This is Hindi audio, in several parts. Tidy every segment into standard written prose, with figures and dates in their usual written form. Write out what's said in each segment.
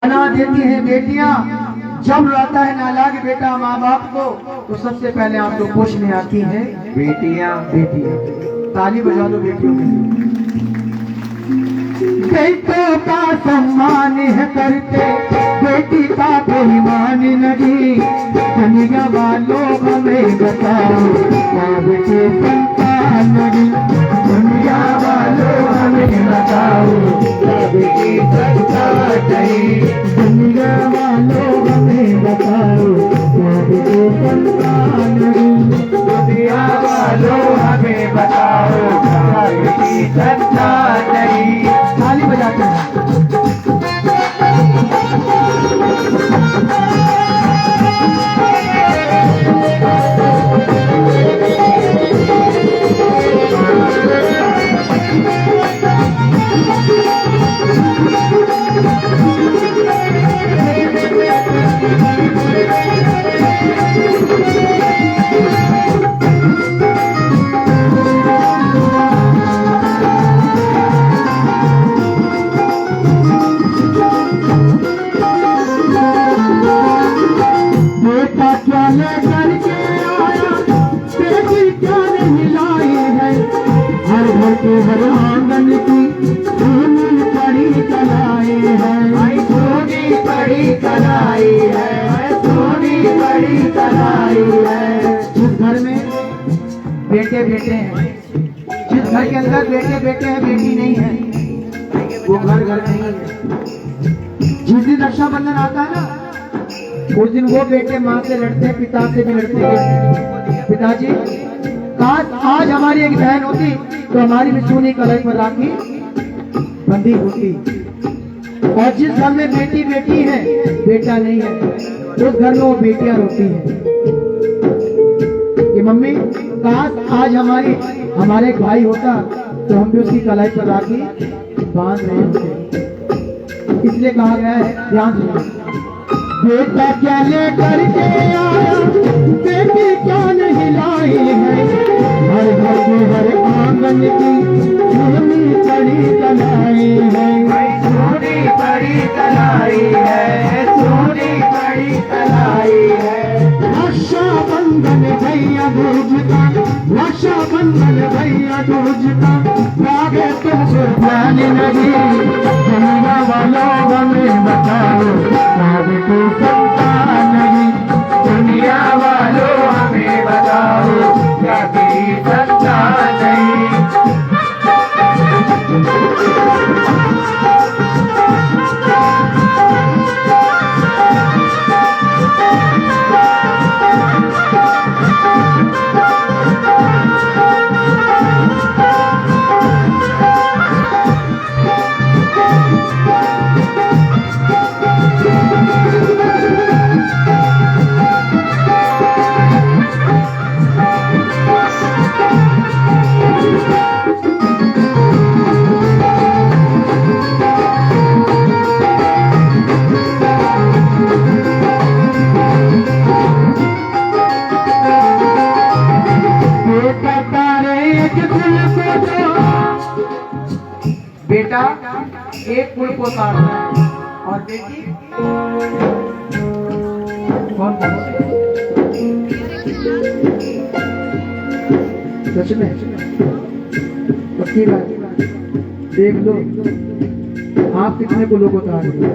बना देती हैं बेटियां। जब रहता है नालायक बेटा माँ बाप को तो सबसे पहले आप लोग पूछने आती हैं बेटियां बेटियां। ताली बजा दो बेटियों के लिए। बेटों का सम्मान है करते, बेटी का बेईमान नहीं। दुनिया वालों हमें बताओ क्या बेटे संतान नहीं। दुनिया वालों हमें बताओ क्या बेटी संतान नहीं। दुनिया वालों हमें बताओ क्या बेटी संतान नहीं। दुनिया वालों हमें बताओ क्या बेटी संतान नहीं। ताली बजाते हैं। हर आंगन की सोनी पड़ी कलाई है। सोनी पड़ी कलाई है। सोनी पड़ी कलाई है। जिस घर में बेटे बेटे हैं, जिस घर के अंदर बेटे बेटे हैं बेटी नहीं है, वो घर घर नहीं है। जिस दिन रक्षाबंधन आता है ना, उस दिन वो बेटे माँ से लड़ते हैं, पिता से भी लड़ते हैं। पिताजी आज हमारी एक बहन होती तो हमारी भी सोनी कलाई पर राखी बंदी होती। और जिस घर में बेटी बेटी है बेटा नहीं है, उस घर में वो बेटियां रोती हैं कि मम्मी काश आज हमारे एक भाई होता तो हम भी उसकी कलाई पर राखी बांध रहे होते। इसलिए कहा गया है, ध्यान सुनो। बेटा क्या लेकर के आया, बेटी क्या नहीं लाई है। हर घर के हर आंगन की सोनी पड़ी कलाई है। सोनी पड़ी कलाई है। सोनी पड़ी कलाई है। रक्षाबंधन भैया दूज का, रक्षाबंधन भैया दूज का, लागे तुमसे ध्यान नहीं। दुनिया वालों हमें बताओ लागे तो संतान नहीं। दुनिया वालों हमें बताओ क्या तेरी संतान नहीं। बेटा एक फूल को तारता है और बेटी कौन कौन सच में पक्की बात देख लो आप कितने फूलों को तार रहे हो।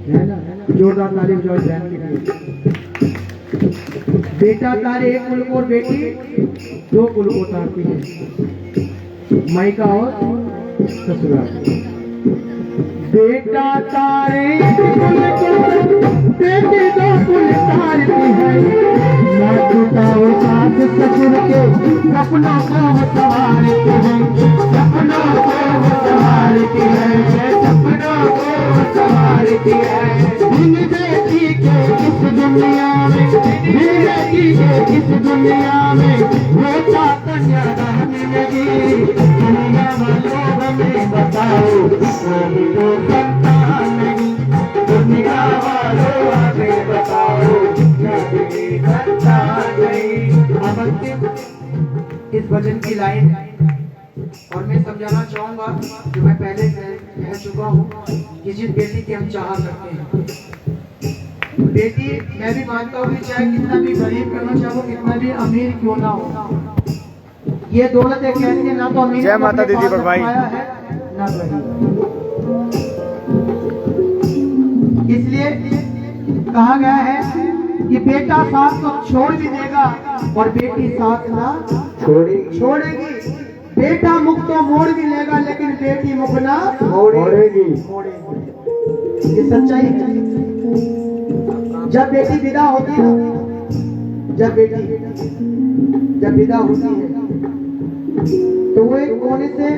है ना, जोरदार ताली बजाओ बहन के लिए। बेटा तारे एक फूल को और बेटी दो फूल को तारती है, मायका और ससुराल। बेटा तारे एक फूल को, बेटी दो फूल तारती है। ना छुटाओ साथ ससुर के सपनों को संवारती है। सपनों को संवारती है। सपनों को संवारती है। इन बेटी के इस दुनिया में, बेटी के इस दुनिया में बेटा कन्या रहने लगी। दुनिया वालों हमें बताओ कोई तो संतान नहीं। दुनिया वालों हमें बताओ कोई संतान नहीं। अब अंतिम इस भजन की लाइन और मैं समझाना चाहूंगा जो मैं पहले कह चुका हूँ कि जिस बेटी की हम चाह करते हैं, बेटी मैं भी मानता हूँ कि चाहे कितना भी गरीब क्यों ना, चाहे वो कितना भी अमीर क्यों ना हो, ये दौलत एक कहती है ना तो अमीर जय माता दी दीपक भाई है ना गरीब। इसलिए कहा गया है कि बेटा साथ तो छोड़ भी देगा और बेटी साथ ना छोड़ेगी। बेटा मुख तो मोड़ भी लेगा लेकिन बेटी मुख ना मोड़ेगी। ये सच्चाई है। जब बेटी विदा होती है, जब विदा होती है तो वो एक कोने से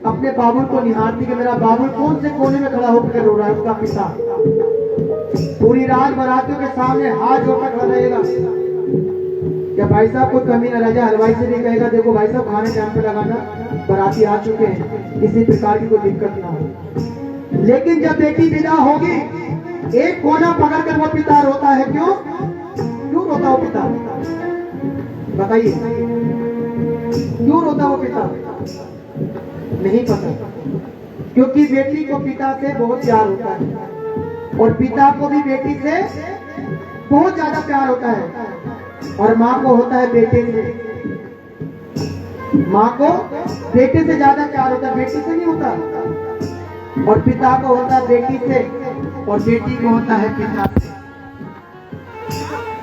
अपने बाबुल को निहारती कि मेरा बाबुल कौन से कोने में खड़ा होकर रो रहा है। उसका पिता पूरी रात बारातियों के सामने हाथ जोड़कर खड़ा रहेगा। क्या भाई साहब कोई कमी न रह जाए, हलवाई से भी कहेगा देखो भाई साहब खाने टाइम पे लगाना, बाराती आ चुके हैं, किसी प्रकार की कोई दिक्कत ना हो। लेकिन जब बेटी विदा होगी, एक कोना पकड़कर वो पिता रोता है। क्यों रोता वो पिता? बताइए क्यों रोता वो पिता? नहीं पता। क्योंकि बेटी को पिता से बहुत प्यार होता है और पिता को भी बेटी से बहुत ज्यादा प्यार होता है, और माँ को होता है बेटे से। माँ को बेटे से ज्यादा प्यार होता है, बेटी से नहीं होता। और पिता को होता है बेटी से और बेटी को होता है पिता से।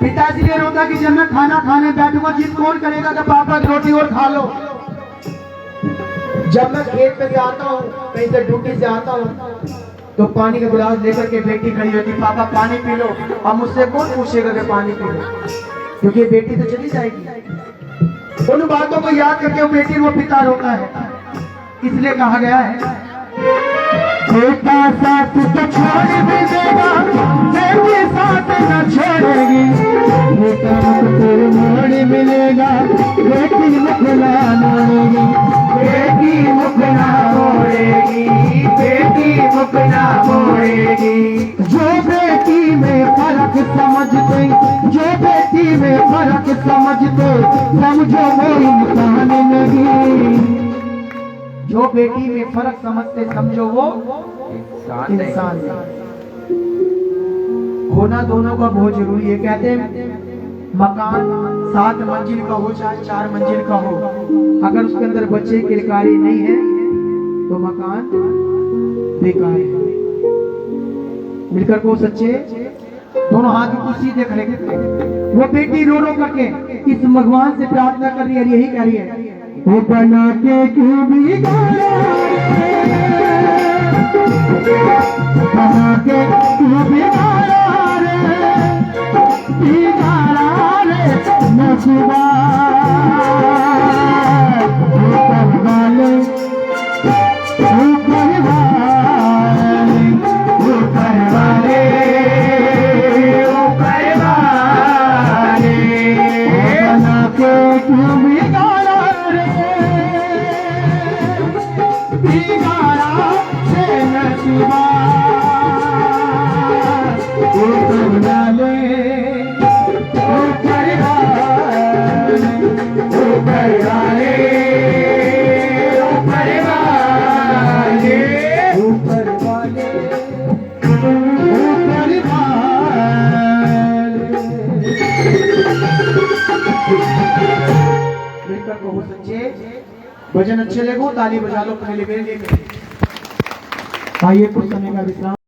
पिता इसलिए रोता कि जब मैं खाना खाने बैठूंगा जिद कौन करेगा कि पापा की रोटी और खा लो। जब मैं खेत पे आता हूँ, कहीं से ड्यूटी से आता हूँ, तो पानी का गिलास लेकर के बेटी खड़ी होती, पापा पानी पी लो। अब मुझसे कौन पूछेगा कि पानी पी लो, क्योंकि बेटी तो चली जाएगी। उन बातों को याद करके वो बेटी वो पिता रोता है। इसलिए कहा गया है बेटा साथ तो छोड़ भी देगा, बेटी साथ न छोड़ेगी। बेटा मुख तेरे मोड़ मिलेगा, बेटी मुख ना मोड़ेगी। बेटी मुख ना मोड़ेगी, बेटी मुख ना मोड़ेगी। जो बेटी में फर्क समझते, जो बेटी में फर्क समझते, समझो वो इंसान नहीं। जो बेटी में फर्क समझते समझो वो इंसान है। होना दोनों का बहुत जरूरी है। कहते हैं मकान 7 मंजिल का हो चाहे 4 मंजिल का हो, अगर उसके अंदर बच्चे किलकारी नहीं है तो मकान बेकार है। मिलकर को सच्चे दोनों हाथ को सीधे खड़े करके वो बेटी रो रो करके इस भगवान से प्रार्थना कर रही है, यही कह रही है वो बना के क्यों बिगाड़ा, बना के क्यों बिगाड़ा रे नसीबा। ऊपर वाले ऊपर वाले ऊपर वाले ऊपर वाले बना के क्यों बिगाड़ा से नसीबा। ऊपर वाले ऊपर वाले ऊपर वाले ऊपर वाले ऊपर वाले ऊपर वाले। मिलकर कहो सच्चे भजन अच्छे लगे, ताली बजा लो पहले मेरे लिए। आइए कुछ समय का विश्राम।